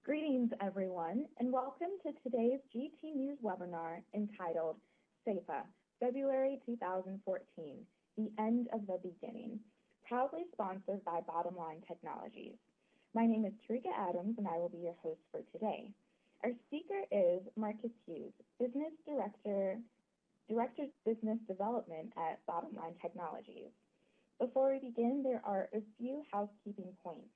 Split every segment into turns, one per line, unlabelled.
Greetings, everyone, and welcome to today's GT News webinar entitled SEPA February 2014, The End of the Beginning, proudly sponsored by Bottomline Technologies. My name is Tarika Adams, and I will be your host for today. Our speaker is Marcus Hughes, Business Director Business Development at Bottomline Technologies. Before we begin, there are a few housekeeping points.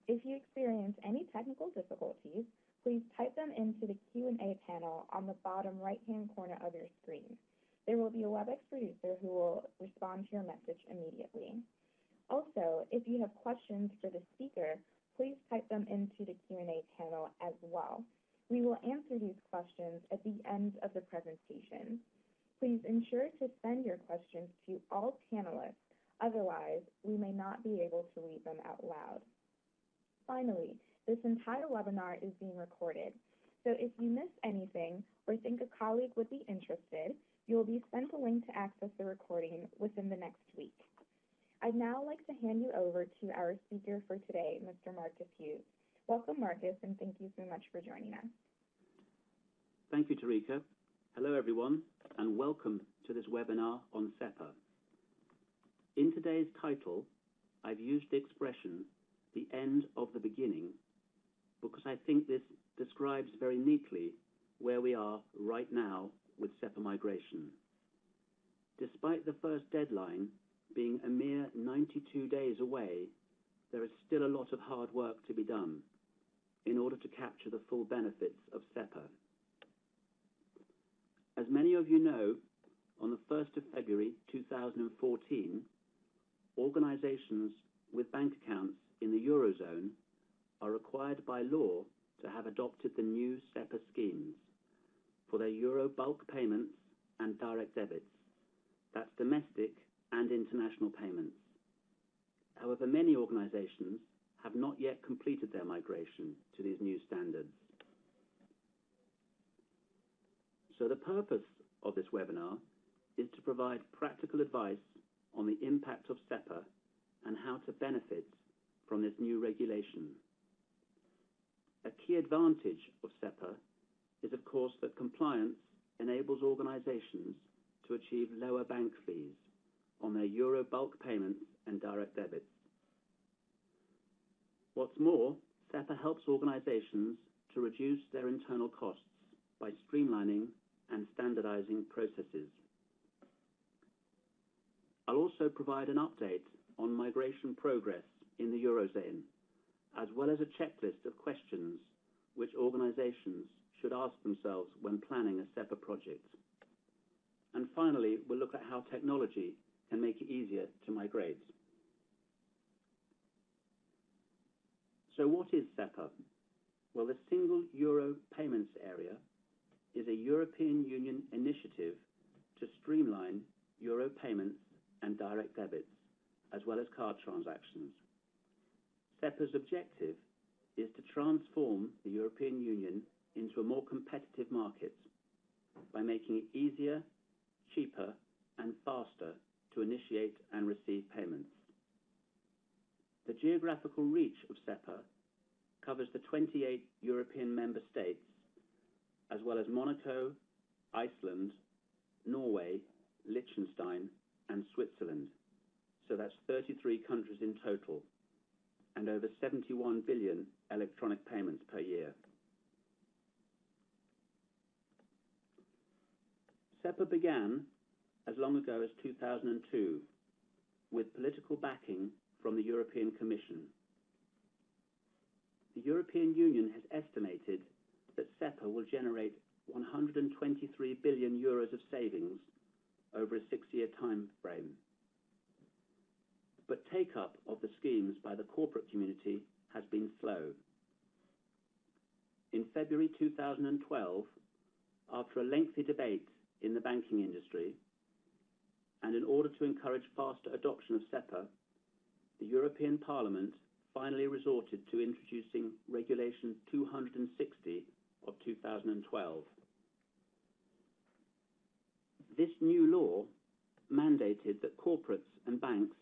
If you experience any technical difficulties, please type them into the Q&A panel on the bottom right-hand corner of your screen. There will be a WebEx producer who will respond to your message immediately. Also, if you have questions for the speaker, please type them into the Q&A panel as well. We will answer these questions at the end of the presentation. Please ensure to send your questions to all panelists, otherwise we may not be able to read them out loud. Finally, this entire webinar is being recorded, so if you miss anything or think a colleague would be interested, you will be sent a link to access the recording within the next week. I'd now like to hand you over to our speaker for today, Mr. Marcus Hughes. Welcome, Marcus, and thank you so much for joining us.
Thank you, Tarika. Hello, everyone, and welcome to this webinar on SEPA. In today's title, I've used the expression the end of the beginning, because I think this describes very neatly where we are right now with SEPA migration. Despite the first deadline being a mere 92 days away, there is still a lot of hard work to be done in order to capture the full benefits of SEPA. As many of you know, on the 1st of February 2014, organizations with bank accounts in the Eurozone are required by law to have adopted the new SEPA schemes for their Euro bulk payments and direct debits. That's domestic and international payments. However, many organizations have not yet completed their migration to these new standards. So the purpose of this webinar is to provide practical advice on the impact of SEPA and how to benefit from this new regulation. A key advantage of SEPA is, of course, that compliance enables organizations to achieve lower bank fees on their Euro bulk payments and direct debits. What's more, SEPA helps organizations to reduce their internal costs by streamlining and standardizing processes. I'll also provide an update on migration progress in the Eurozone, as well as a checklist of questions which organizations should ask themselves when planning a SEPA project. And finally, we'll look at how technology can make it easier to migrate. So what is SEPA? Well, the Single Euro Payments Area is a European Union initiative to streamline Euro payments and direct debits, as well as card transactions. SEPA's objective is to transform the European Union into a more competitive market by making it easier, cheaper, and faster to initiate and receive payments. The geographical reach of SEPA covers the 28 European member states, as well as Monaco, Iceland, Norway, Liechtenstein, and Switzerland. So that's 33 countries in total, and over 71 billion electronic payments per year. SEPA began as long ago as 2002 with political backing from the European Commission. The European Union has estimated that SEPA will generate 123 billion euros of savings over a 6-year time frame. But take-up of the schemes by the corporate community has been slow. In February 2012, after a lengthy debate in the banking industry, and in order to encourage faster adoption of SEPA, the European Parliament finally resorted to introducing Regulation 260 of 2012. This new law mandated that corporates and banks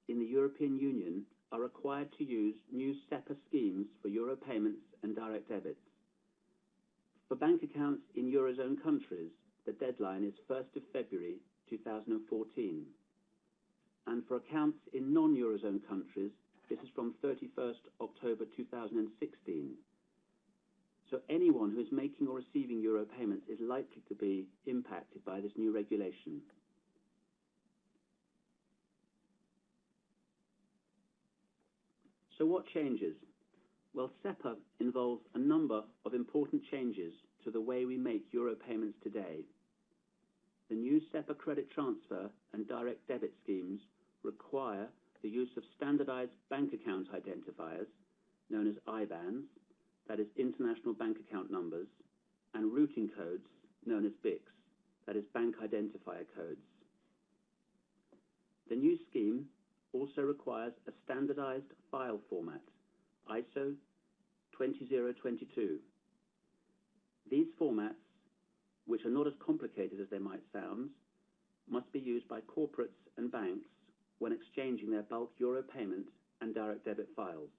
in the European Union are required to use new SEPA schemes for euro payments and direct debits. For bank accounts in Eurozone countries, the deadline is 1st of February 2014. And for accounts in non-Eurozone countries, this is from 31st October 2016. So anyone who is making or receiving euro payments is likely to be impacted by this new regulation. So what changes? Well, SEPA involves a number of important changes to the way we make euro payments today. The new SEPA credit transfer and direct debit schemes require the use of standardized bank account identifiers, known as IBANs, that is international bank account numbers, and routing codes, known as BICs, that is bank identifier codes. The new scheme also requires a standardized file format, ISO 20022. These formats, which are not as complicated as they might sound, must be used by corporates and banks when exchanging their bulk euro payment and direct debit files.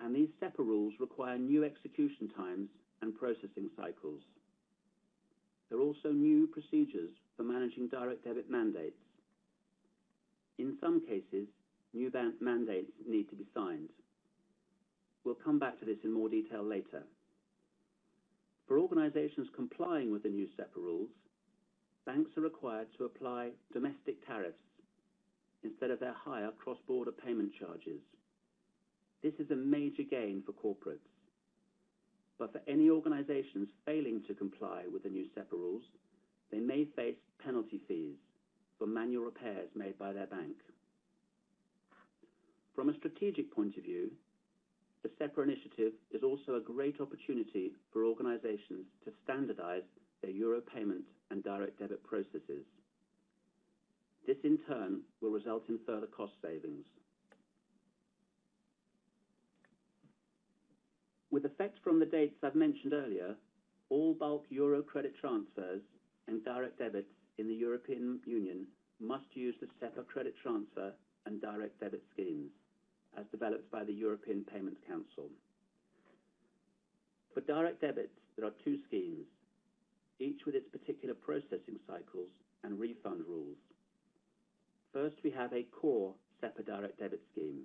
And these SEPA rules require new execution times and processing cycles. There are also new procedures for managing direct debit mandates. In some cases, new mandates need to be signed. We'll come back to this in more detail later. For organizations complying with the new SEPA rules, banks are required to apply domestic tariffs instead of their higher cross-border payment charges. This is a major gain for corporates. But for any organizations failing to comply with the new SEPA rules, they may face penalty fees for manual repairs made by their bank. From a strategic point of view, the SEPA initiative is also a great opportunity for organizations to standardize their euro payment and direct debit processes. This in turn will result in further cost savings. With effect from the dates I've mentioned earlier, all bulk euro credit transfers and direct debits in the European Union must use the SEPA credit transfer and direct debit schemes, as developed by the European Payments Council. For direct debits, there are two schemes, each with its particular processing cycles and refund rules. First, we have a core SEPA direct debit scheme.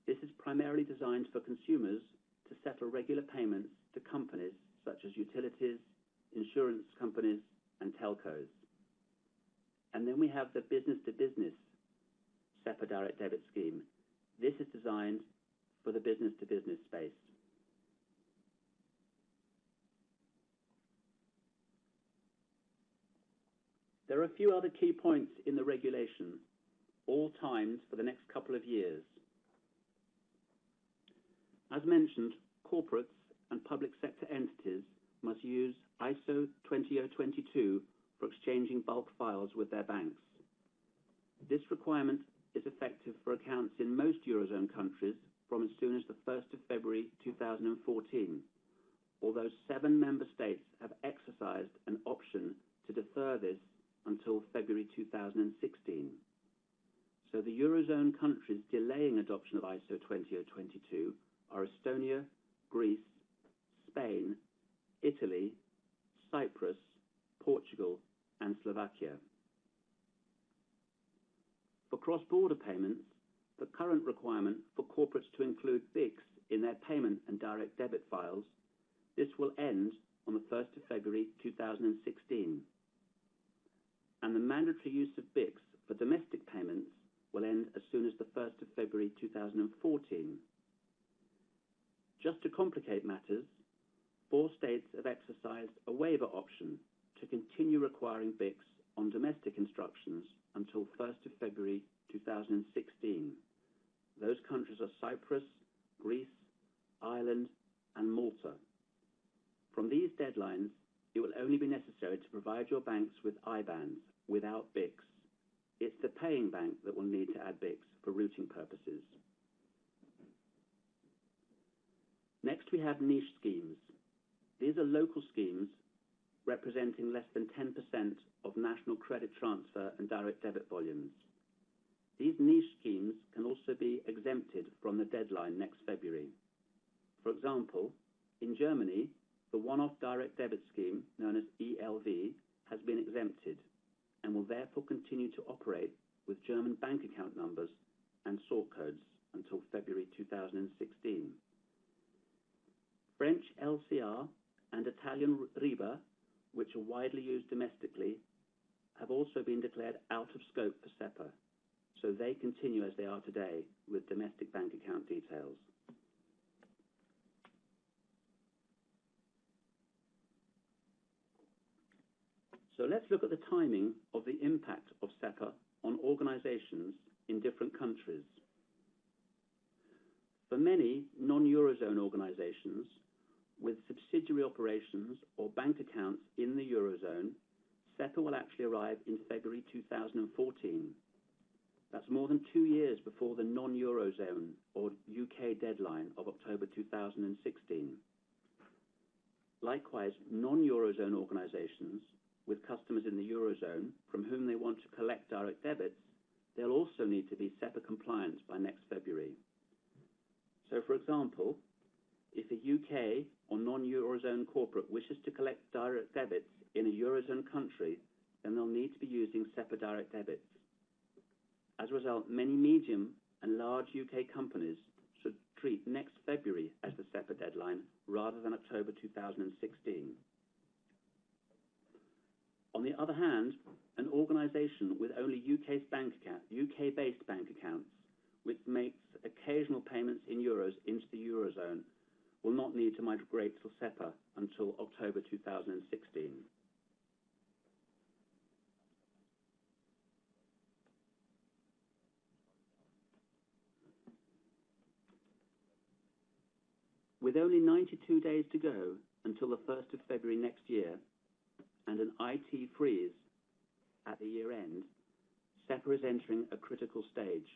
This is primarily designed for consumers to settle regular payments to companies such as utilities, insurance companies, and telcos. And then we have the business-to-business SEPA direct debit scheme. This is designed for the business-to-business space. There are a few other key points in the regulation, all timed for the next couple of years. As mentioned, corporates and public sector entities must use ISO 20022 for exchanging bulk files with their banks. This requirement is effective for accounts in most Eurozone countries from as soon as the 1st of February 2014, although 7 member states have exercised an option to defer this until February 2016. So the Eurozone countries delaying adoption of ISO 20022 are Estonia, Greece, Spain, Italy, Cyprus, Portugal, and Slovakia. For cross-border payments, the current requirement for corporates to include BICs in their payment and direct debit files, this will end on the 1st of February 2016. And the mandatory use of BICs for domestic payments will end as soon as the 1st of February 2014. Just to complicate matters, 4 states have exercised a waiver option to continue requiring BICs on domestic instructions until 1st of February 2016. Those countries are Cyprus, Greece, Ireland, and Malta. From these deadlines, it will only be necessary to provide your banks with IBANs without BICs. It's the paying bank that will need to add BICs for routing purposes. Next, we have niche schemes. These are local schemes representing less than 10% of national credit transfer and direct debit volumes. These niche schemes can also be exempted from the deadline next February. For example, in Germany, the one-off direct debit scheme, known as ELV, has been exempted and will therefore continue to operate with German bank account numbers and sort codes until February 2016. French LCR and Italian RIBA, which are widely used domestically, have also been declared out of scope for SEPA, so they continue as they are today with domestic bank account details. So let's look at the timing of the impact of SEPA on organizations in different countries. For many non-Eurozone organizations with subsidiary operations or bank accounts in the Eurozone, SEPA will actually arrive in February 2014. That's more than 2 years before the non-Eurozone or UK deadline of October 2016. Likewise, non-Eurozone organizations with customers in the Eurozone from whom they want to collect direct debits, they'll also need to be SEPA compliant by next February. So, for example, if a UK or non-Eurozone corporate wishes to collect direct debits in a Eurozone country, then they'll need to be using SEPA direct debits. As a result, many medium and large UK companies should treat next February as the SEPA deadline rather than October 2016. On the other hand, an organisation with only UK-based bank accounts, which makes occasional payments in euros into the Eurozone, will not need to migrate to SEPA until October 2016. With only 92 days to go until the 1st of February next year, and an IT freeze at the year end, SEPA is entering a critical stage.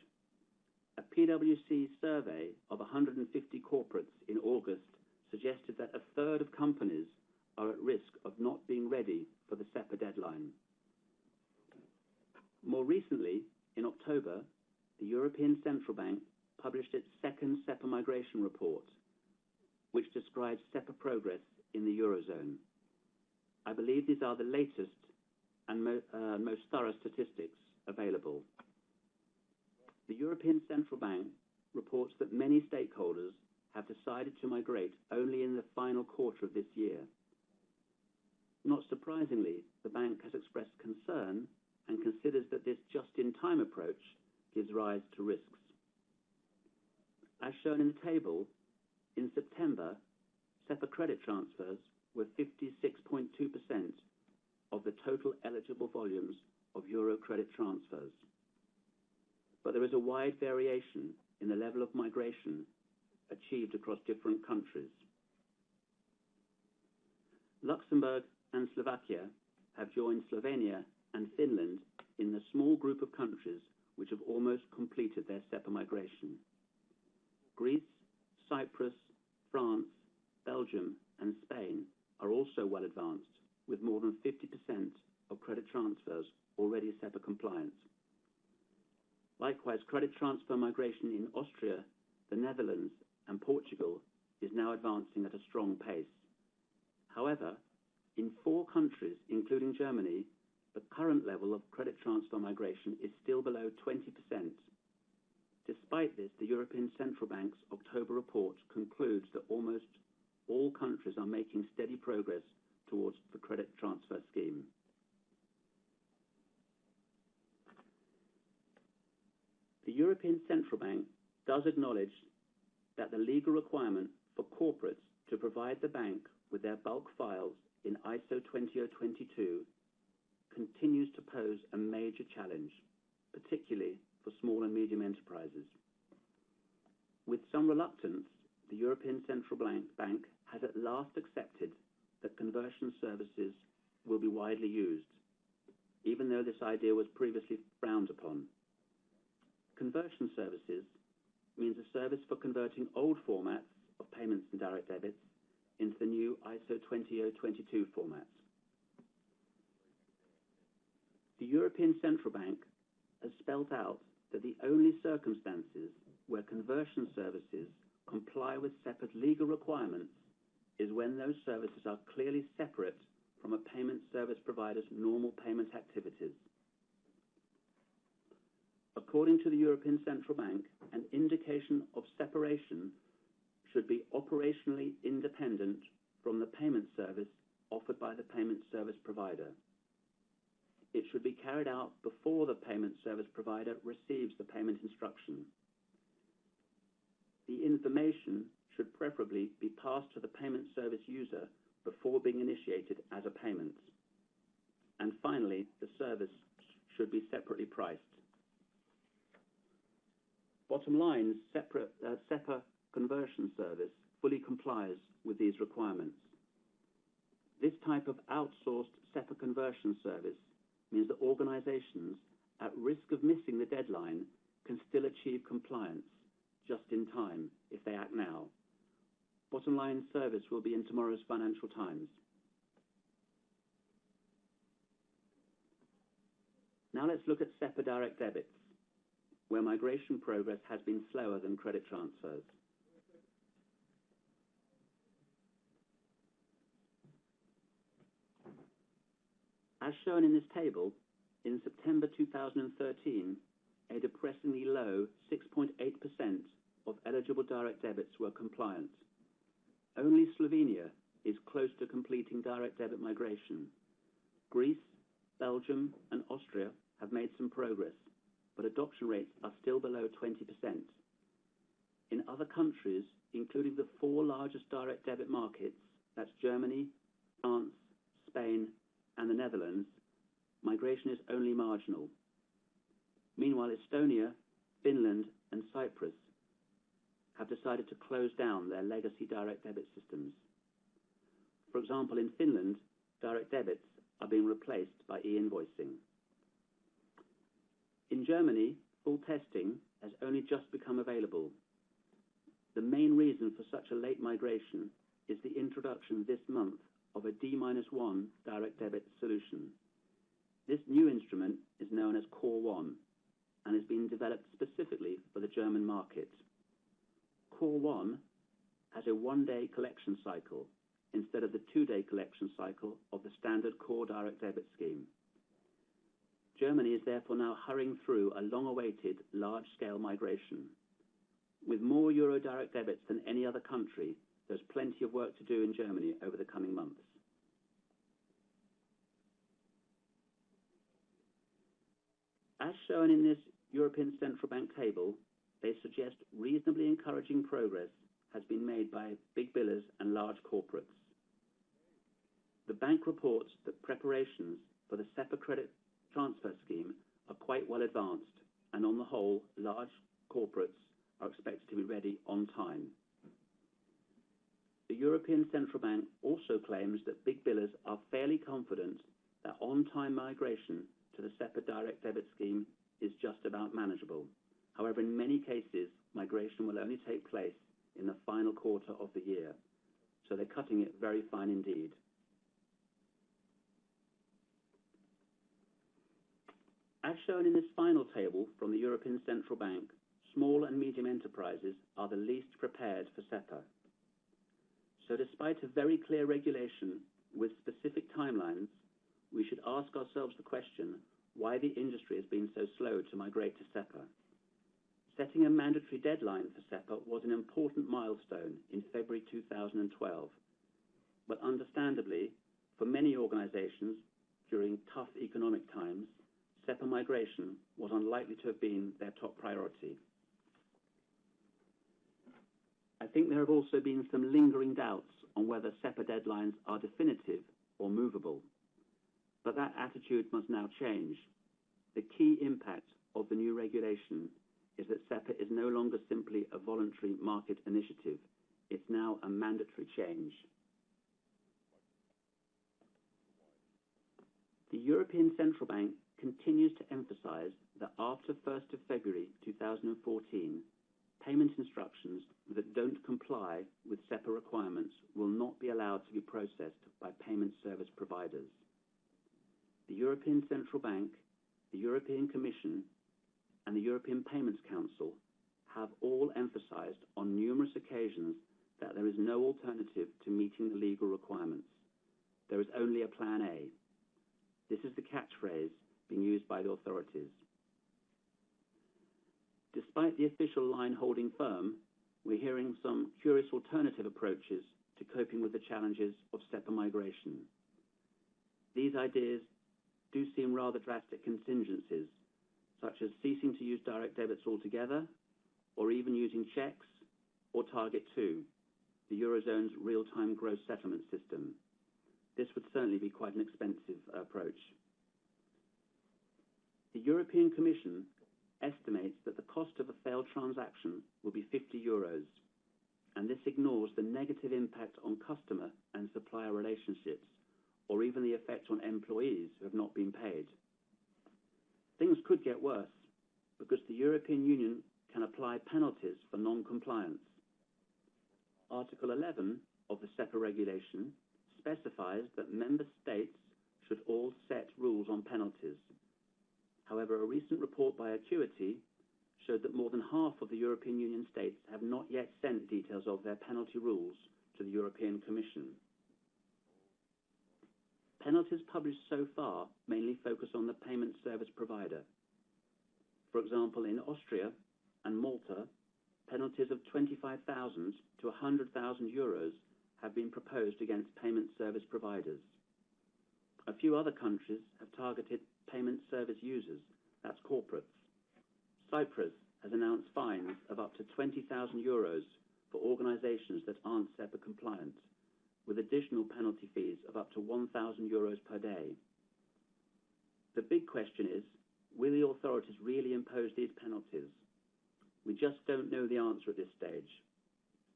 A PwC survey of 150 corporates in August suggested that a third of companies are at risk of not being ready for the SEPA deadline. More recently, in October, the European Central Bank published its second SEPA migration report, which describes SEPA progress in the Eurozone. I believe these are the latest and most thorough statistics available. The European Central Bank reports that many stakeholders have decided to migrate only in the final quarter of this year. Not surprisingly, the bank has expressed concern and considers that this just-in-time approach gives rise to risks. As shown in the table, in September, SEPA credit transfers were 56.2% of the total eligible volumes of euro credit transfers. But there is a wide variation in the level of migration achieved across different countries. Luxembourg and Slovakia have joined Slovenia and Finland in the small group of countries which have almost completed their SEPA migration. Greece, Cyprus, France, Belgium, and Spain are also well advanced, with more than 50% of credit transfers already SEPA compliant. Likewise, credit transfer migration in Austria, the Netherlands, and Portugal is now advancing at a strong pace. However, in 4 countries, including Germany, the current level of credit transfer migration is still below 20%. Despite this, the European Central Bank's October report concludes that almost all countries are making steady progress towards the credit transfer scheme. The European Central Bank does acknowledge that the legal requirement for corporates to provide the bank with their bulk files in ISO 20022 continues to pose a major challenge, particularly for small and medium enterprises. With some reluctance, the European Central Bank has at last accepted that conversion services will be widely used, even though this idea was previously frowned upon. Conversion services means a service for converting old formats of payments and direct debits into the new ISO 20022 formats. The European Central Bank has spelt out that the only circumstances where conversion services comply with SEPA's legal requirements is when those services are clearly separate from a payment service provider's normal payment activities. According to the European Central Bank, an indication of separation should be operationally independent from the payment service offered by the payment service provider. It should be carried out before the payment service provider receives the payment instruction. The information should preferably be passed to the payment service user before being initiated as a payment. And finally, the service should be separately priced. Bottomline's SEPA conversion service fully complies with these requirements. This type of outsourced SEPA conversion service means that organizations at risk of missing the deadline can still achieve compliance just in time if they act now. Bottomline service will be in tomorrow's Financial Times. Now let's look at SEPA Direct Debits, where migration progress has been slower than credit transfers. As shown in this table, in September 2013, a depressingly low 6.8% of eligible direct debits were compliant. Only Slovenia is close to completing direct debit migration. Greece, Belgium, and Austria have made some progress, but adoption rates are still below 20%. In other countries, including the 4 largest direct debit markets, that's Germany, France, Spain, and the Netherlands, migration is only marginal. Meanwhile, Estonia, Finland, and Cyprus have decided to close down their legacy direct debit systems. For example, in Finland, direct debits are being replaced by e-invoicing. In Germany, full testing has only just become available. The main reason for such a late migration is the introduction this month of a D-1 direct debit solution. This new instrument is known as Core 1 and has been developed specifically for the German market. Core 1 has a 1-day collection cycle instead of the 2-day collection cycle of the standard core direct debit scheme. Germany is therefore now hurrying through a long-awaited large-scale migration. With more Euro direct debits than any other country, there's plenty of work to do in Germany over the coming months. As shown in this European Central Bank table, they suggest reasonably encouraging progress has been made by big billers and large corporates. The bank reports that preparations for the SEPA credit transfer scheme are quite well advanced, and on the whole, large corporates are expected to be ready on time. The European Central Bank also claims that big billers are fairly confident that on-time migration to the SEPA direct debit scheme is just about manageable. However, in many cases, migration will only take place in the final quarter of the year, so they're cutting it very fine indeed. As shown in this final table from the European Central Bank, small and medium enterprises are the least prepared for SEPA. So despite a very clear regulation with specific timelines, we should ask ourselves the question why the industry has been so slow to migrate to SEPA. Setting a mandatory deadline for SEPA was an important milestone in February 2012, but understandably, for many organizations during tough economic times, SEPA migration was unlikely to have been their top priority. I think there have also been some lingering doubts on whether SEPA deadlines are definitive or movable. But that attitude must now change. The key impact of the new regulation is that SEPA is no longer simply a voluntary market initiative. It's now a mandatory change. The European Central Bank continues to emphasize that after 1st of February 2014, payment instructions that don't comply with SEPA requirements will not be allowed to be processed by payment service providers. The European Central Bank, the European Commission, and the European Payments Council have all emphasised on numerous occasions that there is no alternative to meeting the legal requirements. There is only a plan A. This is the catchphrase being used by the authorities. Despite the official line holding firm, we're hearing some curious alternative approaches to coping with the challenges of SEPA migration. These ideas do seem rather drastic contingencies, such as ceasing to use direct debits altogether, or even using checks or Target 2, the Eurozone's real-time gross settlement system. This would certainly be quite an expensive approach. The European Commission estimates that the cost of a failed transaction will be €50, and this ignores the negative impact on customer and supplier relationships, or even the effect on employees who have not been paid. Things could get worse, because the European Union can apply penalties for non-compliance. Article 11 of the SEPA regulation specifies that member states should all set rules on penalties. However, a recent report by Acuity showed that more than half of the European Union states have not yet sent details of their penalty rules to the European Commission. Penalties published so far mainly focus on the payment service provider. For example, in Austria and Malta, penalties of 25,000 to 100,000 euros have been proposed against payment service providers. A few other countries have targeted payment service users, that's corporates. Cyprus has announced fines of up to 20,000 euros for organisations that aren't SEPA compliant, with additional penalty fees of up to 1,000 euros per day. The big question is, will the authorities really impose these penalties? We just don't know the answer at this stage,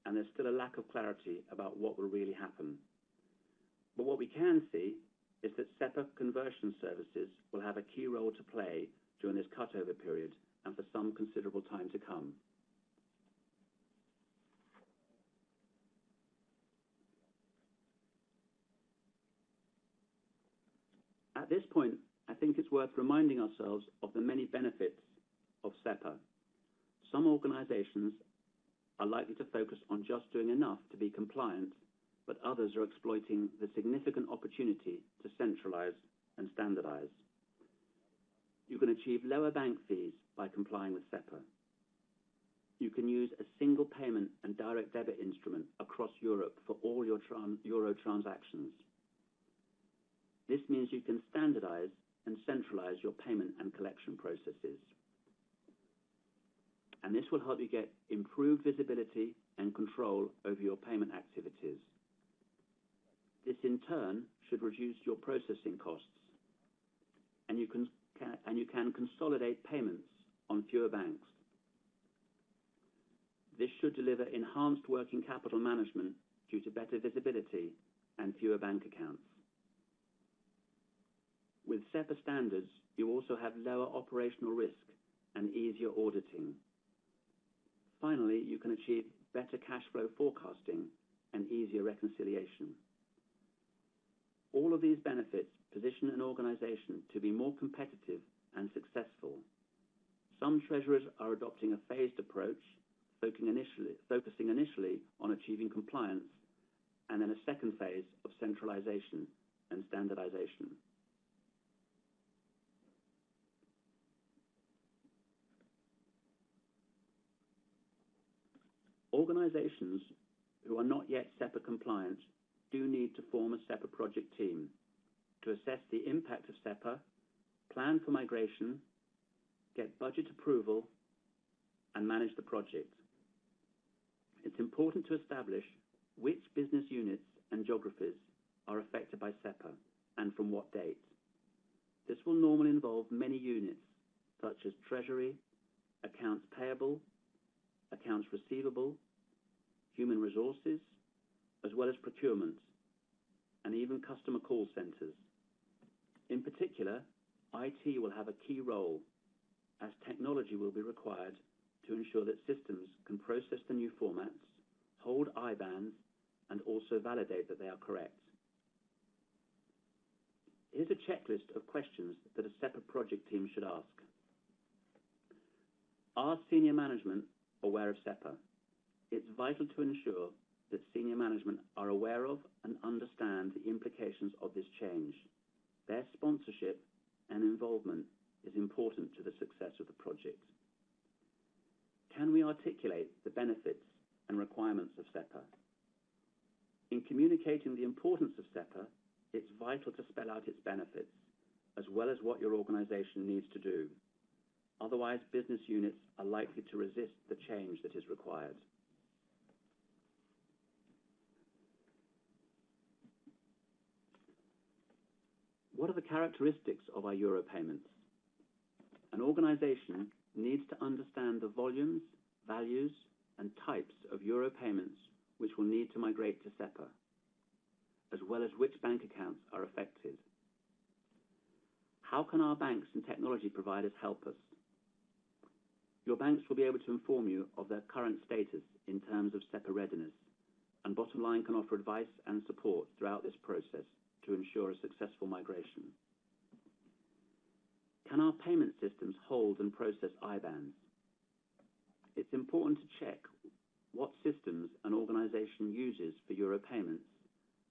and there's still a lack of clarity about what will really happen. But what we can see is that SEPA conversion services will have a key role to play during this cutover period and for some considerable time to come. At this point, I think it's worth reminding ourselves of the many benefits of SEPA. Some organisations are likely to focus on just doing enough to be compliant, but others are exploiting the significant opportunity to centralise and standardise. You can achieve lower bank fees by complying with SEPA. You can use a single payment and direct debit instrument across Europe for all your Euro transactions. This means you can standardise and centralise your payment and collection processes. And this will help you get improved visibility and control over your payment activities. This in turn should reduce your processing costs, and you can consolidate payments on fewer banks. This should deliver enhanced working capital management due to better visibility and fewer bank accounts. With SEPA standards, you also have lower operational risk and easier auditing. Finally, you can achieve better cash flow forecasting and easier reconciliation. All of these benefits position an organisation to be more competitive and successful. Some treasurers are adopting a phased approach, focusing initially on achieving compliance, and then a second phase of centralisation and standardisation. Organisations who are not yet SEPA compliant do need to form a SEPA project team to assess the impact of SEPA, plan for migration, get budget approval, and manage the project. It's important to establish which business units and geographies are affected by SEPA and from what date. This will normally involve many units, such as Treasury, Accounts Payable, Accounts Receivable, Human Resources, as well as procurement, and even customer call centres. In particular, IT will have a key role, as technology will be required to ensure that systems can process the new formats, hold IBANs, and also validate that they are correct. Here's a checklist of questions that a SEPA project team should ask. Are senior management aware of SEPA? It's vital to ensure that senior management are aware of and understand the implications of this change. Their sponsorship and involvement is important to the success of the project. Can we articulate the benefits and requirements of SEPA? In communicating the importance of SEPA, it's vital to spell out its benefits, as well as what your organisation needs to do. Otherwise, business units are likely to resist the change that is required. What are the characteristics of our euro payments? An organisation needs to understand the volumes, values, and types of euro payments which will need to migrate to SEPA, as well as which bank accounts are affected. How can our banks and technology providers help us? Your banks will be able to inform you of their current status in terms of SEPA readiness, and Bottomline can offer advice and support throughout this process to ensure a successful migration. Can our payment systems hold and process IBANs? It's important to check what systems an organisation uses for euro payments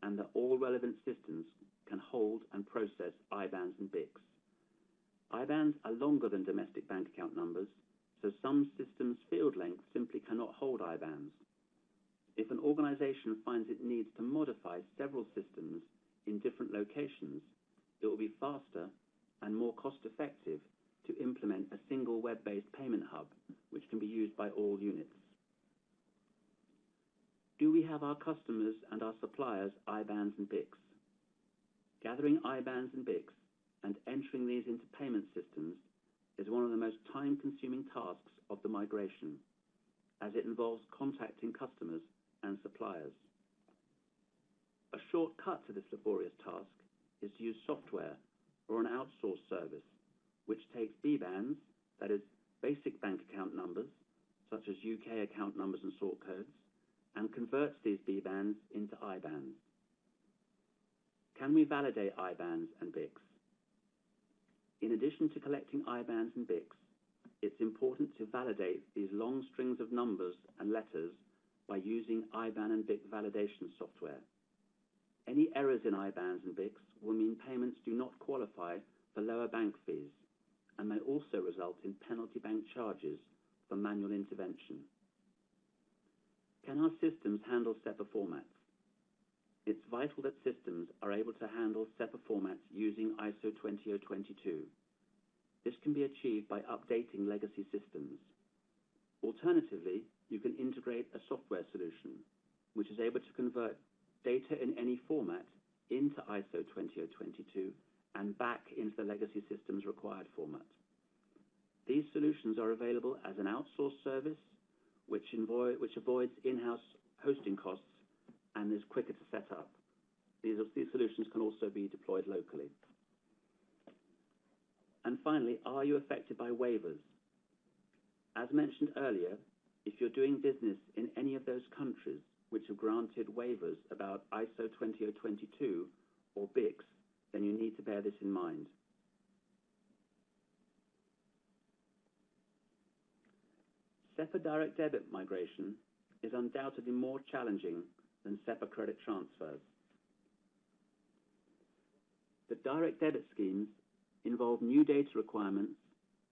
and that all relevant systems can hold and process IBANs and BICs. IBANs are longer than domestic bank account numbers, so some systems' field length simply cannot hold IBANs. If an organisation finds it needs to modify several systems in different locations, it will be faster and more cost-effective to implement a single web-based payment hub, which can be used by all units. Do we have our customers and our suppliers' IBANs and BICs? Gathering IBANs and BICs and entering these into payment systems is one of the most time-consuming tasks of the migration, as it involves contacting customers and suppliers. A shortcut to this laborious task is to use software or an outsourced service, which takes BBANs, that is, basic bank account numbers, such as UK account numbers and sort codes, and converts these BBANs into IBANs. Can we validate IBANs and BICs? In addition to collecting IBANs and BICs, it's important to validate these long strings of numbers and letters by using IBAN and BIC validation software. Any errors in IBANs and BICs will mean payments do not qualify for lower bank fees and may also result in penalty bank charges for manual intervention. Can our systems handle SEPA formats? It's vital that systems are able to handle SEPA formats using ISO 20022. This can be achieved by updating legacy systems. Alternatively, you can integrate a software solution, which is able to convert data in any format into ISO 20022 and back into the legacy system's required format. These solutions are available as an outsourced service, which avoids in-house hosting costs and is quicker to set up. These solutions can also be deployed locally. And finally, are you affected by waivers? As mentioned earlier, if you're doing business in any of those countries which have granted waivers about ISO 20022 or BICs, then you need to bear this in mind. SEPA Direct Debit migration is undoubtedly more challenging than SEPA credit transfers. The Direct Debit schemes involve new data requirements,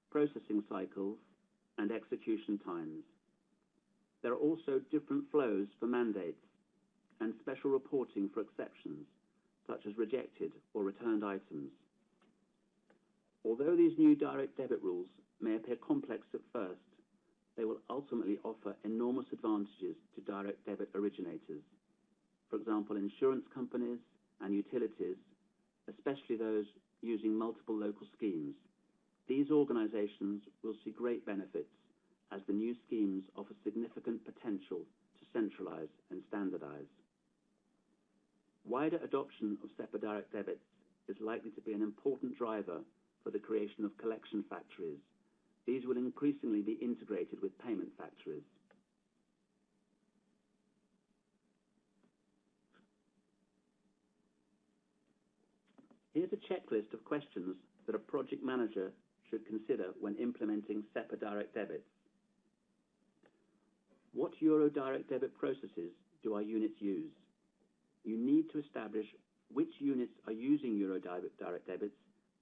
processing cycles, and execution times. There are also different flows for mandates and special reporting for exceptions, such as rejected or returned items. Although these new direct debit rules may appear complex at first, they will ultimately offer enormous advantages to direct debit originators, for example, insurance companies and utilities, especially those using multiple local schemes. These organizations will see great benefits as the new schemes offer significant potential to centralize and standardize. Wider adoption of SEPA Direct Debits is likely to be an important driver for the creation of collection factories. These will increasingly be integrated with payment factories. Here's a checklist of questions that a project manager should consider when implementing SEPA Direct Debits. What Euro direct debit processes do our units use? You need to establish which units are using Euro direct debits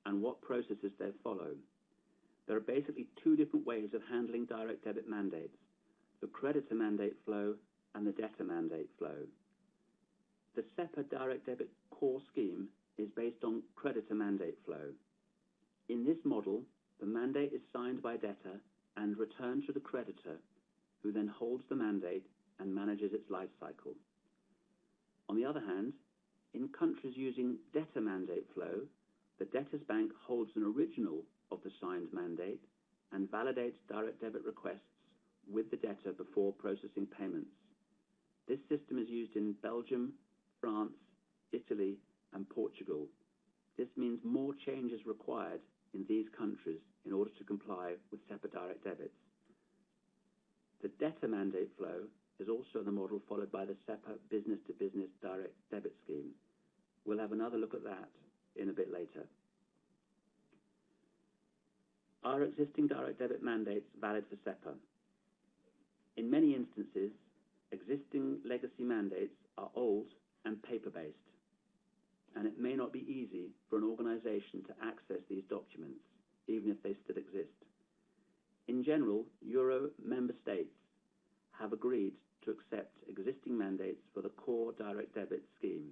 and what processes they follow. There are basically two different ways of handling direct debit mandates: the creditor mandate flow and the debtor mandate flow. The SEPA direct debit core scheme is based on creditor mandate flow. In this model, the mandate is signed by debtor and returned to the creditor, who then holds the mandate and manages its life cycle. On the other hand, in countries using debtor mandate flow, the debtor's bank holds an original of the signed mandate and validates direct debit requests with the debtor before processing payments. This system is used in Belgium, France, Italy, and Portugal. This means more change is required in these countries in order to comply with SEPA direct debits. The debtor mandate flow is also the model followed by the SEPA business-to-business direct debit scheme. We'll have another look at that in a bit later. Are existing direct debit mandates valid for SEPA? In many instances, existing legacy mandates are old and paper-based, and it may not be easy for an organization to access these documents, even if they still exist. In general, Euro member states have agreed to accept existing mandates for the core direct debit scheme,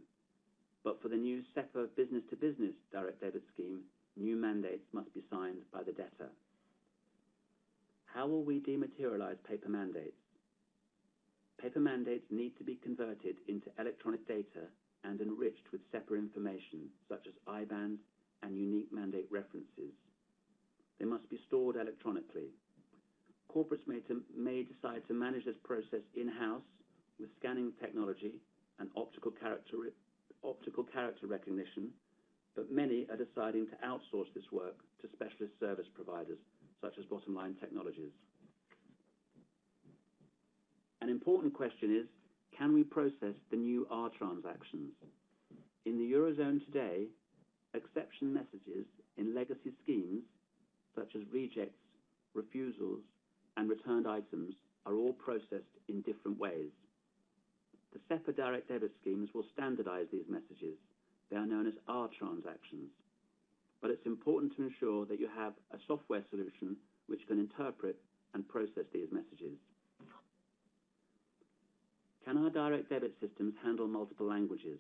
but for the new SEPA business-to-business direct debit scheme, new mandates must be signed by the debtor. How will we dematerialize paper mandates? Paper mandates need to be converted into electronic data and enriched with SEPA information, such as IBANs and unique mandate references. They must be stored electronically. Corporates may decide to manage this process in-house with scanning technology and optical character recognition, but many are deciding to outsource this work to specialist service providers, such as Bottomline technologies. An important question is, can we process the new R transactions? In the Eurozone today, exception messages in legacy schemes, such as rejects, refusals, and returned items, are all processed in different ways. The SEPA direct debit schemes will standardize these messages. They are known as R transactions. But it's important to ensure that you have a software solution which can interpret and process these messages. Can our direct debit systems handle multiple languages?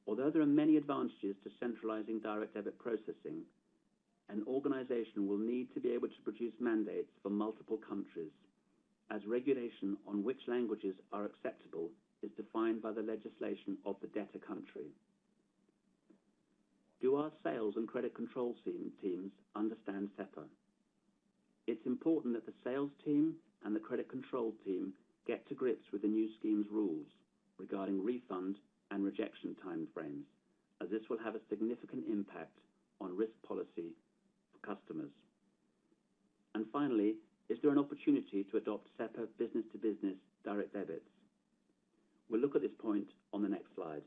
Although there are many advantages to centralizing direct debit processing, an organization will need to be able to produce mandates for multiple countries, as regulation on which languages are acceptable is defined by the legislation of the debtor country. Do our sales and credit control teams understand SEPA? It's important that the sales team and the credit control team get to grips with the new scheme's rules regarding refund and rejection timeframes, as this will have a significant impact on risk policy for customers. And finally, is there an opportunity to adopt SEPA business-to-business direct debits? We'll look at this point on the next slide.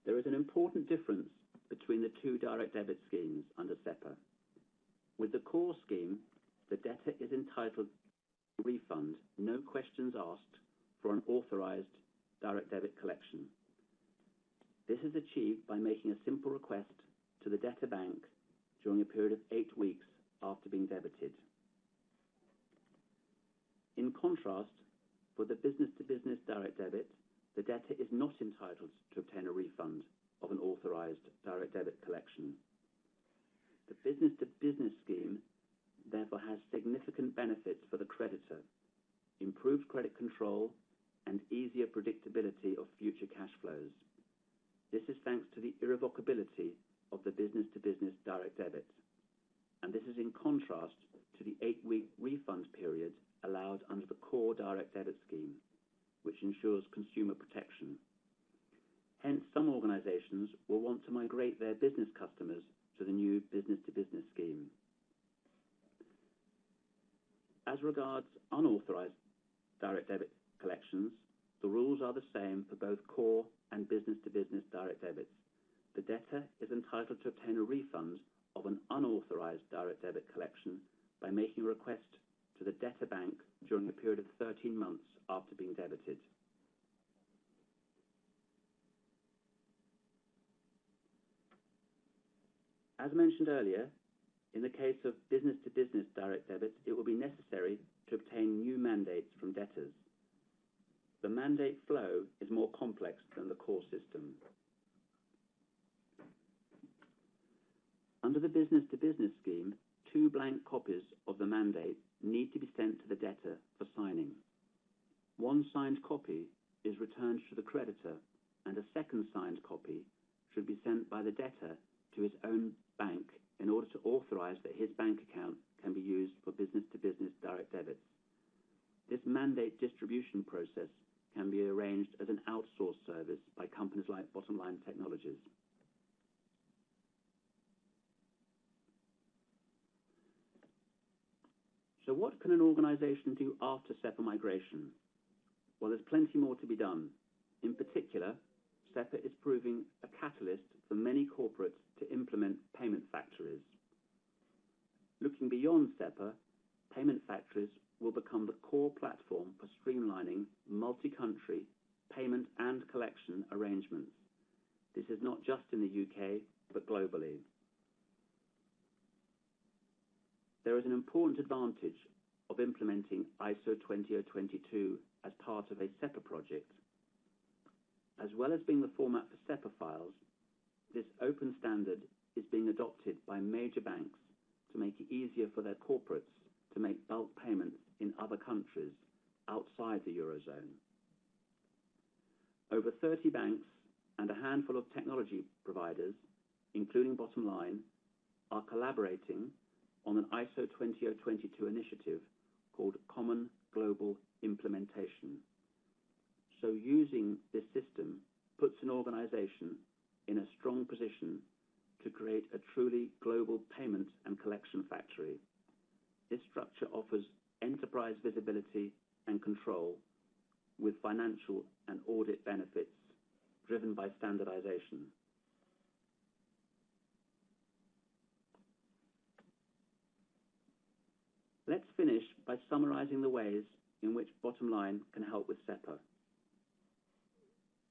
There is an important difference between the two direct debit schemes under SEPA. With the core scheme, the debtor is entitled to refund, no questions asked, for an authorized direct debit collection. This is achieved by making a simple request to the debtor bank during a period of 8 weeks after being debited. In contrast, for the business-to-business direct debit, the debtor is not entitled to obtain a refund of an authorized direct debit collection. The business-to-business scheme therefore has significant benefits for the creditor, improved credit control, and easier predictability of future cash flows. This is thanks to the irrevocability of the business-to-business direct debit, and this is in contrast to the 8-week refund period allowed under the core direct debit scheme, which ensures consumer protection. Hence, some organizations will want to migrate their business customers to the new business-to-business scheme. As regards unauthorized direct debit collections, the rules are the same for both core and business-to-business direct debits. The debtor is entitled to obtain a refund of an unauthorized direct debit collection by making a request to the debtor bank during a period of 13 months after being debited. As mentioned earlier, in the case of business-to-business direct debits, it will be necessary to obtain new mandates from debtors. The mandate flow is more complex than the core system. Under the business-to-business scheme, 2 blank copies of the mandate need to be sent to the debtor for signing. 1 signed copy is returned to the creditor, and a second signed copy should be sent by the debtor to his own bank in order to authorize that his bank account can be used for business-to-business direct debits. This mandate distribution process can be arranged as an outsourced service by companies like Bottomline Technologies. So what can an organization do after SEPA migration? Well, there's plenty more to be done. In particular, SEPA is proving a catalyst for many corporates to implement payment factories. Looking beyond SEPA, payment factories will become the core platform for streamlining multi-country payment and collection arrangements. This is not just in the UK, but globally. There is an important advantage of implementing ISO 20022 as part of a SEPA project. As well as being the format for SEPA files, this open standard is being adopted by major banks to make it easier for their corporates to make bulk payments in other countries outside the Eurozone. Over 30 banks and a handful of technology providers, including Bottomline, are collaborating on an ISO 20022 initiative called Common Global Implementation. So using this system puts an organization in a strong position to create a truly global payment and collection factory. This structure offers enterprise visibility and control with financial and audit benefits driven by standardization. Let's finish by summarizing the ways in which Bottomline can help with SEPA.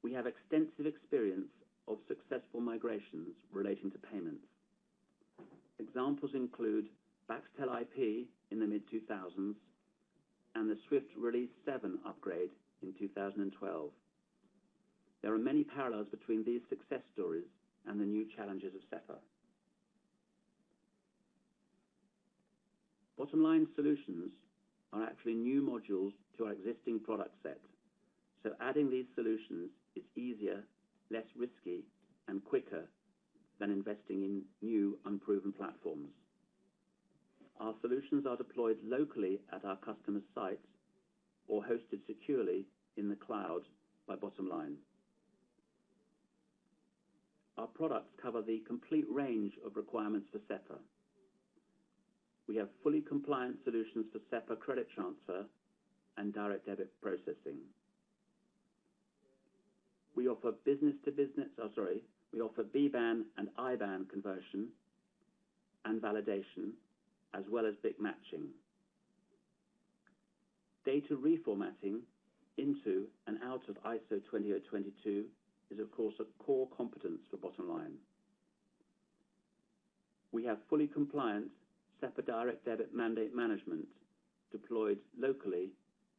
We have extensive experience of successful migrations relating to payments. Examples include Baxtel IP in the mid-2000s and the Swift Release 7 upgrade in 2012. There are many parallels between these success stories and the new challenges of SEPA. Bottomline solutions are actually new modules to our existing product set, so adding these solutions is easier, less risky, and quicker than investing in new, unproven platforms. Our solutions are deployed locally at our customers' sites or hosted securely in the cloud by Bottomline. Our products cover the complete range of requirements for SEPA. We have fully compliant solutions for SEPA credit transfer and direct debit processing. We offer we offer BBAN and IBAN conversion and validation, as well as BIC matching. Data reformatting into and out of ISO 20022 is, of course, a core competence for Bottomline. We have fully compliant SEPA direct debit mandate management deployed locally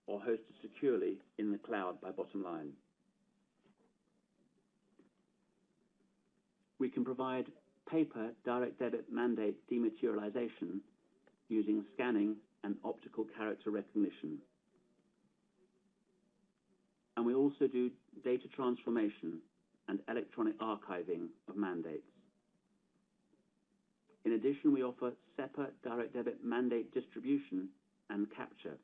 or hosted securely in the cloud by Bottomline. We can provide paper direct debit mandate dematerialization using scanning and optical character recognition. And we also do data transformation and electronic archiving of mandates. In addition, we offer SEPA direct debit mandate distribution and capture.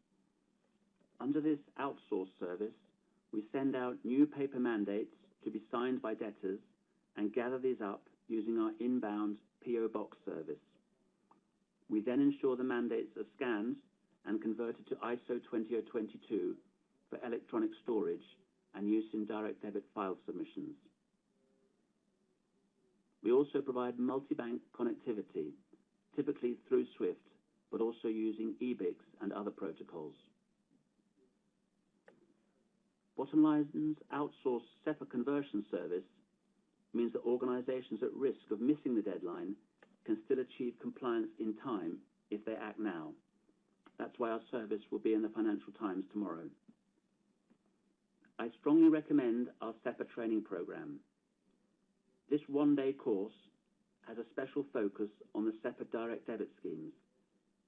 Under this outsourced service, we send out new paper mandates to be signed by debtors and gather these up using our inbound PO box service. We then ensure the mandates are scanned and converted to ISO 20022 for electronic storage and use in direct debit file submissions. We also provide multi-bank connectivity protocols. Bottomline's outsourced SEPA conversion service means that organisations at risk of missing the deadline can still achieve compliance in time if they act now. That's why our service will be in the Financial Times tomorrow. I strongly recommend our SEPA training programme. This one-day course has a special focus on the SEPA Direct Debit schemes,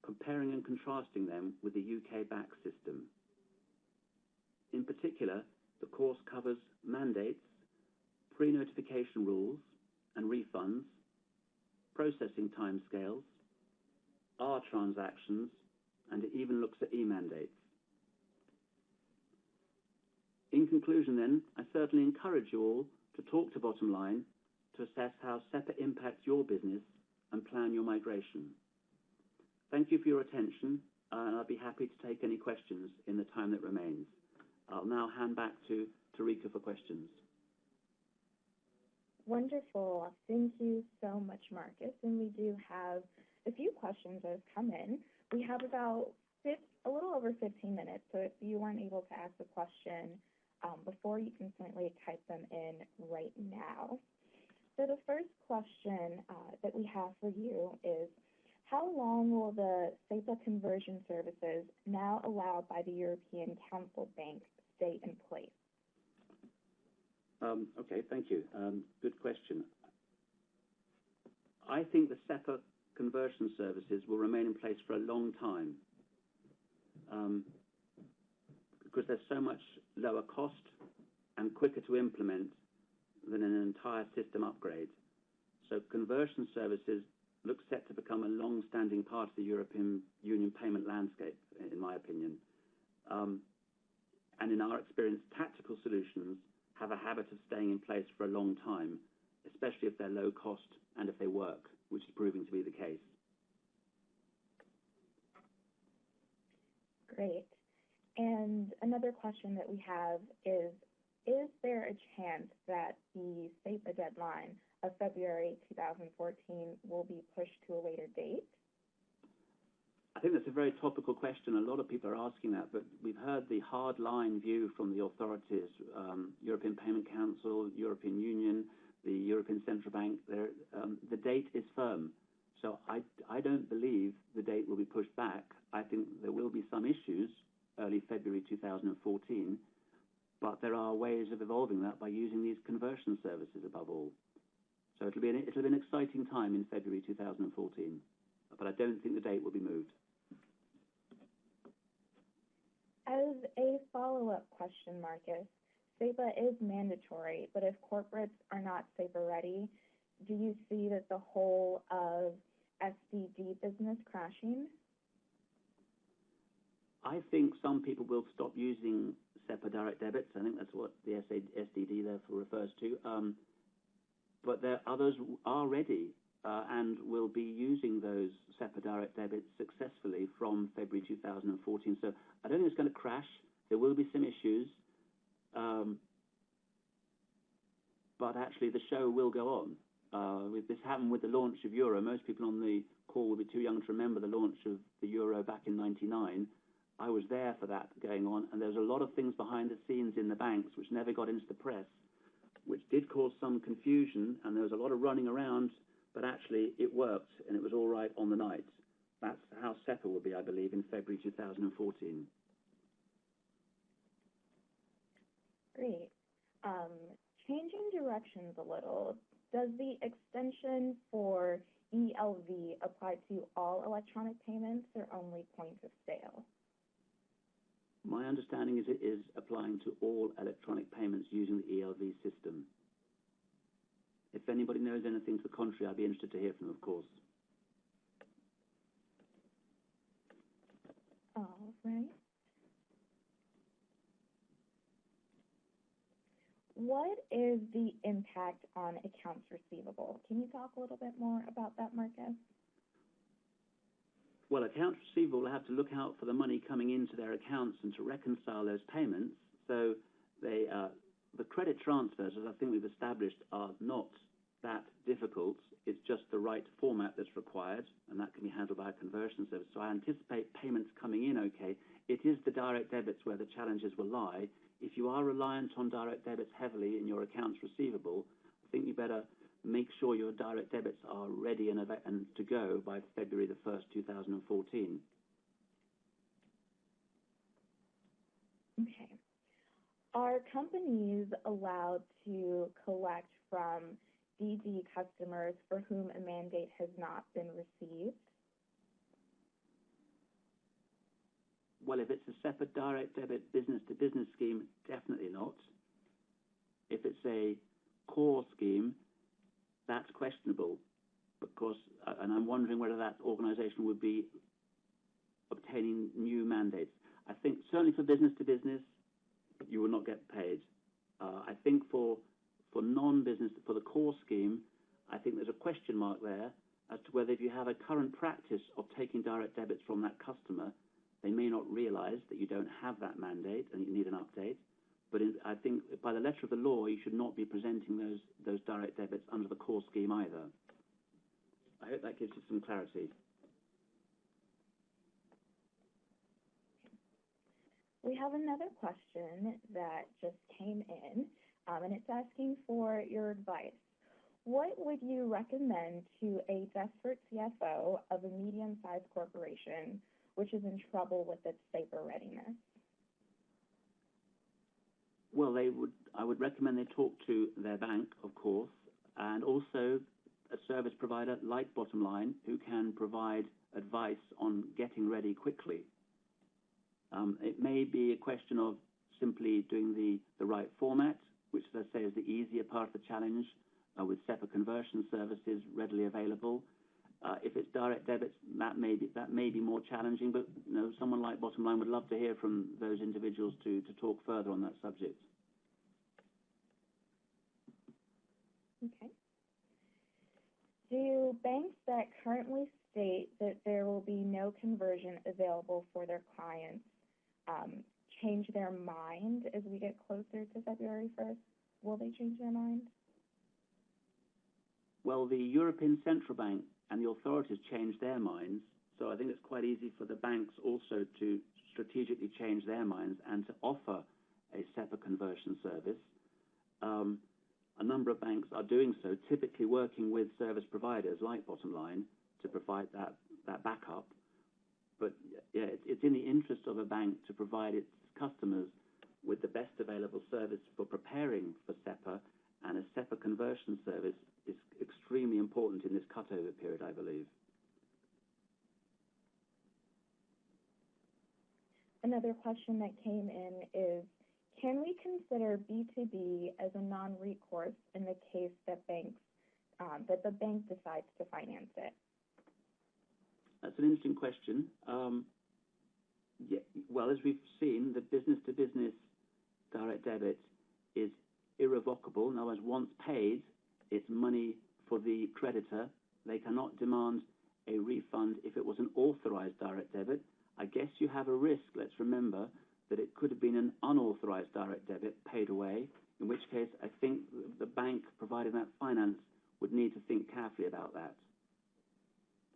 comparing and contrasting them with the UK back system. In particular, the course covers mandates, pre-notification rules and refunds, processing timescales, R transactions, and it even looks at e-mandates. In conclusion then, I certainly encourage you all to talk to Bottomline to assess how SEPA impacts your business and plan your migration. Thank you for your attention, and I'll be happy to take any questions in the time that remains. I'll now hand back to Tarika for questions.
Wonderful. Thank you so much, Marcus. And we do have a few questions that have come in. We have about a little over 15 minutes, so if you weren't able to ask a question before, you can certainly type them in right now. So the first question that we have for you is, how long will the SEPA conversion services now allowed by the European Council Bank stay in place?
Okay, thank you. Good question. I think the SEPA conversion services will remain in place for a long time because they're so much lower cost and quicker to implement than an entire system upgrade. So conversion services look set to become a long-standing part of the European Union payment landscape, in my opinion. And in our experience, tactical solutions have a habit of staying in place for a long time, especially if they're low cost and if they work, which is proving to be the case.
Great. And another question that we have is there a chance that the SEPA deadline of February 2014 will be pushed to a later date?
I think that's a very topical question. A lot of people are asking that, but we've heard the hard-line view from the authorities, European Payment Council, European Union, the European Central Bank. The date is firm. So I don't believe the date will be pushed back. I think there will be some issues early February 2014, but there are ways of evolving that by using these conversion services above all. So it'll be an exciting time in February 2014, but I don't think the date will be moved.
As a follow-up question, Marcus, SEPA is mandatory, but if corporates are not SEPA ready, do you see that the whole of SDD business crashing?
I think some people will stop using SEPA direct debits. I think that's what the SDD therefore refers to. But others are ready and will be using those SEPA direct debits successfully from February 2014. So I don't think it's going to crash. There will be some issues. But actually the show will go on. This happened with the launch of Euro. Most people on the call will be too young to remember the launch of the Euro back in '99. I was there for that going on, and there was a lot of things behind the scenes in the banks which never got into the press, which did cause some confusion, and there was a lot of running around, but actually it worked, and it was all right on the night. That's how SEPA will be, I believe, in February 2014.
Great. Changing directions a little, does the extension for ELV apply to all electronic payments or only point of sale?
My understanding is it is applying to all electronic payments using the ELV system. If anybody knows anything to the contrary, I'd be interested to hear from them, of course.
All right. What is the impact on accounts receivable? Can you talk a little bit more about that, Marcus?
Well, accounts receivable will have to look out for the money coming into their accounts and to reconcile those payments. So the credit transfers, as I think we've established, are not that difficult. It's just the right format that's required, and that can be handled by a conversion service. So I anticipate payments coming in okay. It is the direct debits where the challenges will lie. If you are reliant on direct debits heavily in your accounts receivable, I think you better make sure your direct debits are ready and to go by February the 1st, 2014.
Okay. Are companies allowed to collect from DD customers for whom a mandate has not been received?
Well, if it's a SEPA direct debit business-to-business scheme, definitely not. If it's a core scheme, that's questionable, because, and I'm wondering whether that organisation would be obtaining new mandates. I think certainly for business-to-business, you will not get paid. I think for non-business, for the core scheme, I think there's a question mark there as to whether if you have a current practice of taking direct debits from that customer, they may not realise that you don't have that mandate and you need an update. But I think by the letter of the law, you should not be presenting those direct debits under the core scheme either. I hope that gives you some clarity.
We have another question that just came in, and it's asking for your advice. What would you recommend to a desperate CFO of a medium-sized corporation which is in trouble with its SEPA readiness?
Well, I would recommend they talk to their bank, of course, and also a service provider like Bottomline who can provide advice on getting ready quickly. It may be a question of simply doing the right format, which, as I say, is the easier part of the challenge with SEPA conversion services readily available. If it's direct debits, that may be more challenging, but someone like Bottomline would love to hear from those individuals to talk further on that subject.
Okay. Do banks that currently state that there will be no conversion available for their clients change their mind as we get closer to February 1st? Will they change their mind?
Well, the European Central Bank and the authorities changed their minds, so I think it's quite easy for the banks also to strategically change their minds and to offer a SEPA conversion service. A number of banks are doing so, typically working with service providers like Bottomline to provide that backup. But yeah, it's in the interest of a bank to provide its customers with the best available service for preparing for SEPA, and a SEPA conversion service is extremely important in this cutover period, I believe.
Another question that came in is, can we consider B2B as a non-recourse in the case that the bank decides to finance it?
That's an interesting question. Yeah, well, as we've seen, the business-to-business direct debit is irrevocable. In other words, once paid, it's money for the creditor. They cannot demand a refund if it was an authorized direct debit. I guess you have a risk, let's remember, that it could have been an unauthorized direct debit paid away, in which case I think the bank providing that finance would need to think carefully about that.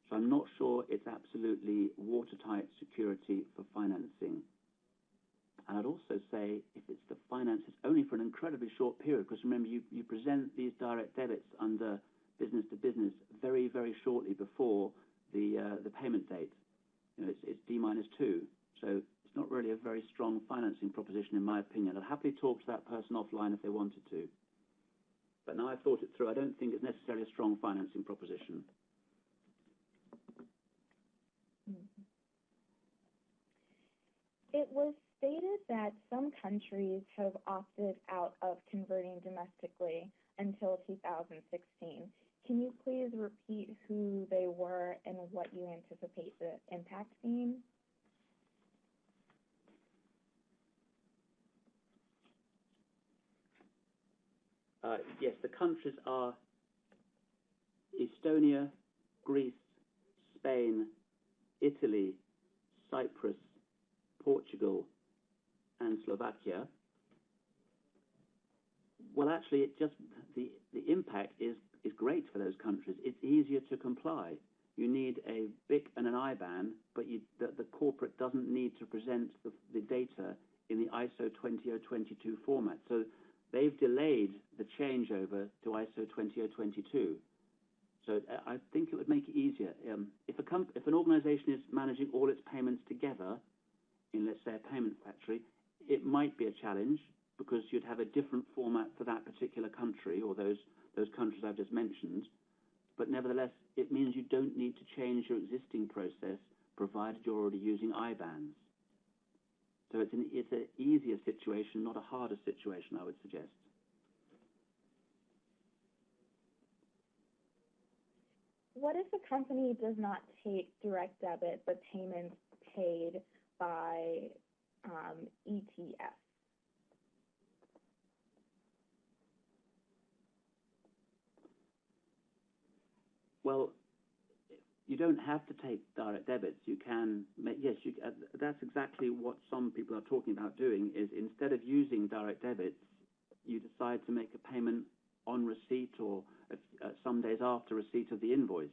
So I'm not sure it's absolutely watertight security for financing. And I'd also say if it's the finance, it's only for an incredibly short period, because remember, you present these direct debits under business to business very, very shortly before the payment date. It's D-2, so it's not really a very strong financing proposition in my opinion. I'd happily talk to that person offline if they wanted to. But now I've thought it through, I don't think it's necessarily a strong financing proposition.
It was stated that some countries have opted out of converting domestically until 2016. Can you please repeat who they were and what you anticipate the impact being?
Yes, the countries are Estonia, Greece, Spain, Italy, Cyprus, Portugal, and Slovakia. Well, actually, the impact is is great for those countries. It's easier to comply. You need a BIC and an IBAN, but the corporate doesn't need to present the data in the ISO 20022 format. So they've delayed the changeover to ISO 20022. So I think it would make it easier. If an organization is managing all its payments together in, let's say, a payment factory, it might be a challenge because you'd have a different format for that particular country or those countries I've just mentioned. But nevertheless, it means you don't need to change your existing process, provided you're already using IBANs. So it's an easier situation, not a harder situation, I would suggest.
What if a company does not take direct debit, but payments paid by ETF?
Well, you don't have to take direct debits. You can make, yes, that's exactly what some people are talking about doing, is instead of using direct debits, you decide to make a payment on receipt or some days after receipt of the invoice.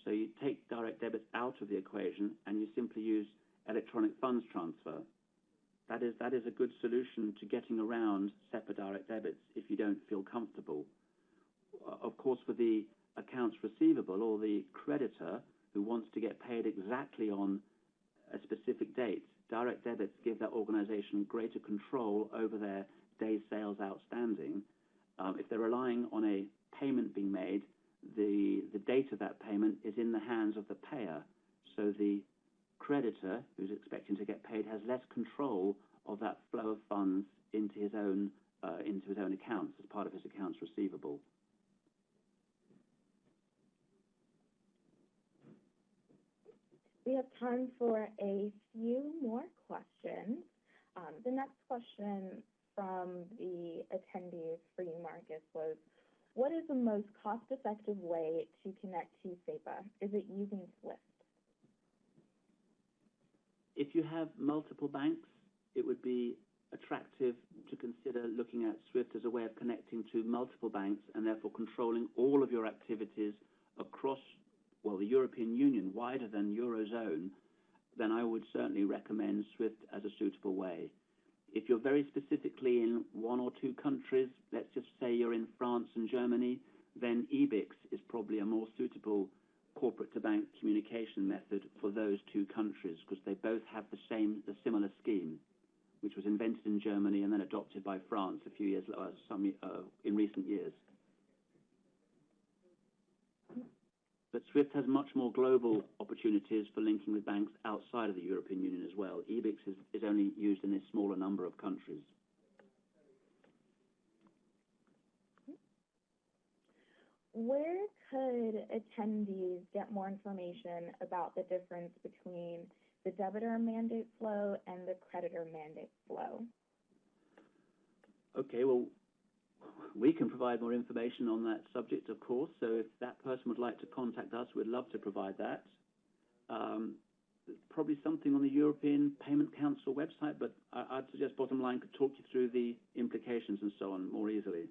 So you take direct debits out of the equation and you simply use electronic funds transfer. That is a good solution to getting around SEPA direct debits if you don't feel comfortable. Of course, for the accounts receivable or the creditor who wants to get paid exactly on a specific date, direct debits give that organization greater control over their day sales outstanding. If they're relying on a payment being made, the date of that payment is in the hands of the payer. So the creditor who's expecting to get paid has less control of that flow of funds into his own accounts as part of his accounts receivable.
We have time for a few more questions. The next question from the attendees for you, Marcus, was, what is the most cost-effective way to connect to SEPA? Is it using SWIFT?
If you have multiple banks, it would be attractive to consider looking at SWIFT as a way of connecting to multiple banks and therefore controlling all of your activities across, well, the European Union, wider than Eurozone. Then I would certainly recommend SWIFT as a suitable way. If you're very specifically in one or two countries, let's just say you're in France and Germany, then EBIX is probably a more suitable corporate-to-bank communication method for those two countries because they both have a similar scheme, which was invented in Germany and then adopted by France a few years in recent years. But SWIFT has much more global opportunities for linking with banks outside of the European Union as well. EBIX is only used in a smaller number of countries.
Where could attendees get more information about the difference between the debitor mandate flow and the creditor mandate flow?
Okay, well, we can provide more information on that subject, of course, so if that person would like to contact us, we'd love to provide that. Probably something on the European Payment Council website, but I'd suggest Bottomline could talk you through the implications and so on more easily.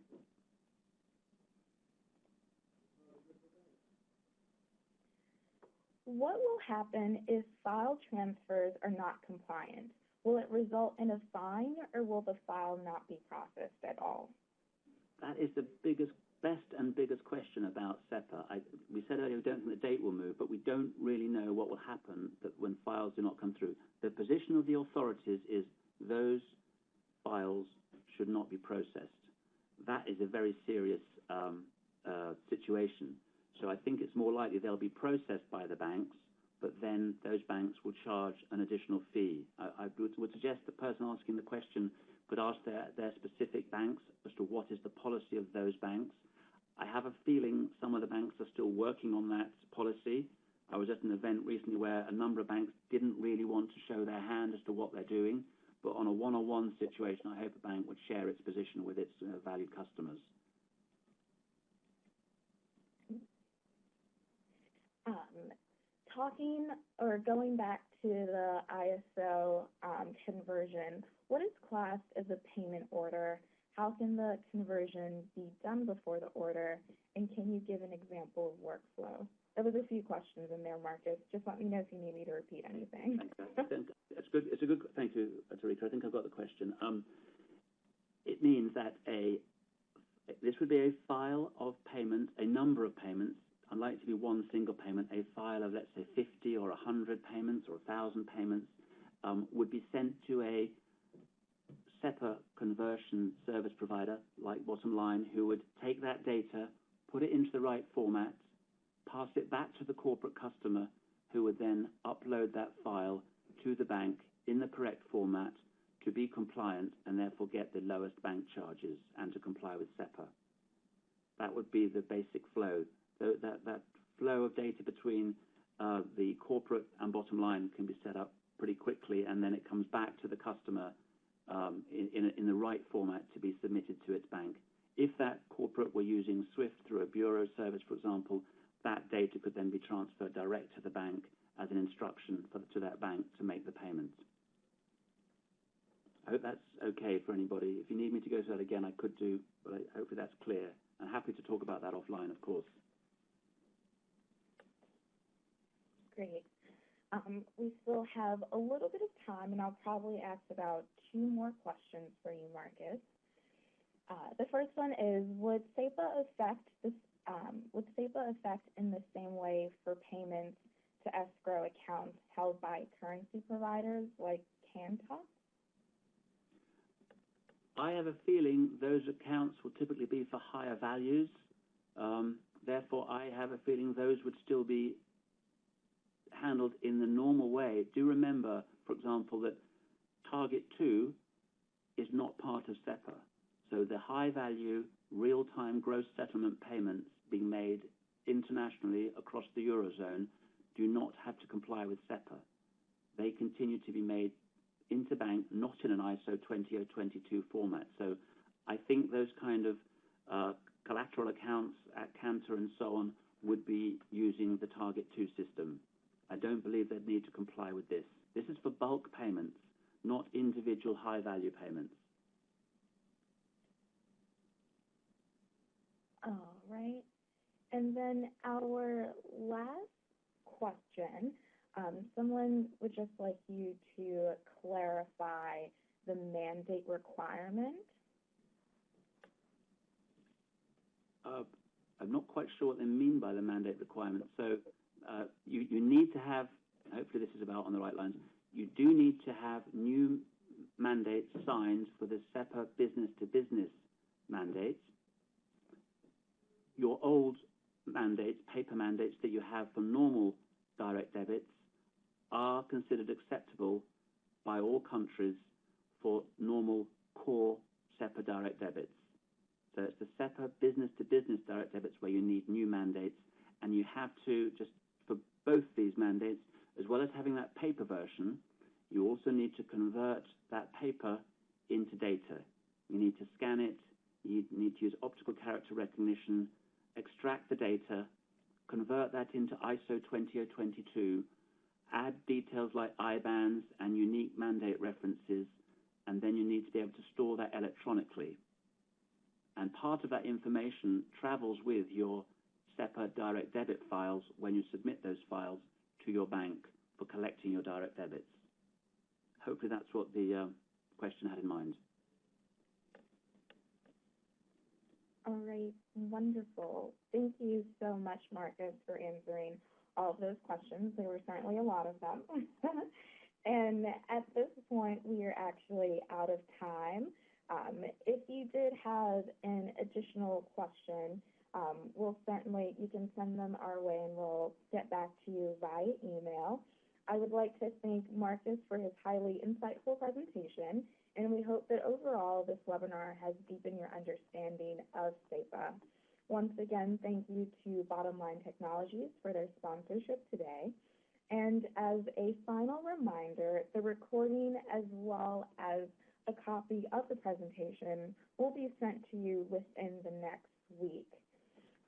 What will happen if file transfers are not compliant? Will it result in a fine, or will the file not be processed at all?
That is the best and biggest question about SEPA. We said earlier we don't think the date will move, but we don't really know what will happen when files do not come through. The position of the authorities is those files should not be processed. That is a very serious situation. So I think it's more likely they'll be processed by the banks, but then those banks will charge an additional fee. I would suggest the person asking the question could ask their specific banks as to what is the policy of those banks. I have a feeling some of the banks are still working on that policy. I was at an event recently where a number of banks didn't really want to show their hand as to what they're doing, but on a one-on-one situation, I hope a bank would share its position with its valued customers.
Talking or going back to the ISO conversion, what is classed as a payment order? How can the conversion be done before the order? And can you give an example of workflow? There was a few questions in there, Marcus. Just let me know if you need me to repeat anything.
Thanks. It's good. It's a good. Thank you, Tarika. I think I've got the question. It means that this would be a file of payments, a number of payments, unlikely to be one single payment. A file of, let's say, 50 or 100 payments or 1,000 payments would be sent to a SEPA conversion service provider like Bottomline, who would take that data, put it into the right format, pass it back to the corporate customer, who would then upload that file to the bank in the correct format to be compliant and therefore get the lowest bank charges and to comply with SEPA. That would be the basic flow. That flow of data between the corporate and Bottomline can be set up pretty quickly, and then it comes back to the customer in the right format to be submitted to its bank. If that corporate were using SWIFT through a bureau service, for example, that data could then be transferred direct to the bank as an instruction to that bank to make the payments. I hope that's okay for anybody. If you need me to go through that again, I could do, but hopefully that's clear. I'm happy to talk about that offline, of course.
Great. We still have a little bit of time, and I'll probably ask about 2 more questions for you, Marcus. The first one is, would SEPA affect in the same way for payments to escrow accounts held by currency providers like Canta?
I have a feeling those accounts will typically be for higher values. Therefore, I have a feeling those would still be handled in the normal way. Do remember, for example, that Target 2 is not part of SEPA. So the high-value, real-time gross settlement payments being made internationally across the Eurozone do not have to comply with SEPA. They continue to be made interbank, not in an ISO 20022 format. So I think those kind of collateral accounts at Canta and so on would be using the Target 2 system. I don't believe they'd need to comply with this. This is for bulk payments, not individual high-value payments.
All right. And then our last question, someone would just like you to clarify the mandate requirement.
I'm not quite sure what they mean by the mandate requirement. So you need to have, hopefully this is about on the right lines, you do need to have new mandates signed for the SEPA business-to-business mandates. Your old mandates, paper mandates that you have for normal direct debits are considered acceptable by all countries for normal core SEPA direct debits. So it's the SEPA business-to-business direct debits where you need new mandates, and you have to, just for both these mandates, as well as having that paper version, you also need to convert that paper into data. You need to scan it, you need to use optical character recognition, extract the data, convert that into ISO 20022, add details like IBANs and unique mandate references, and then you need to be able to store that electronically. And part of that information travels with your SEPA direct debit files when you submit those files to your bank for collecting your direct debits. Hopefully that's what the question had in mind.
All right, wonderful. Thank you so much, Marcus, for answering all of those questions. There were certainly a lot of them. And at this point, we are actually out of time. If you did have an additional question, you can send them our way and we'll get back to you via email. I would like to thank Marcus for his highly insightful presentation, and we hope that overall this webinar has deepened your understanding of SEPA. Once again, thank you to Bottomline Technologies for their sponsorship today. And as a final reminder, the recording as well as a copy of the presentation will be sent to you within the next week.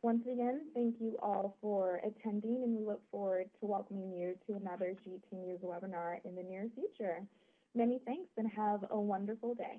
Once again, thank you all for attending, and we look forward to welcoming you to another GT News webinar in the near future. Many thanks and have a wonderful day.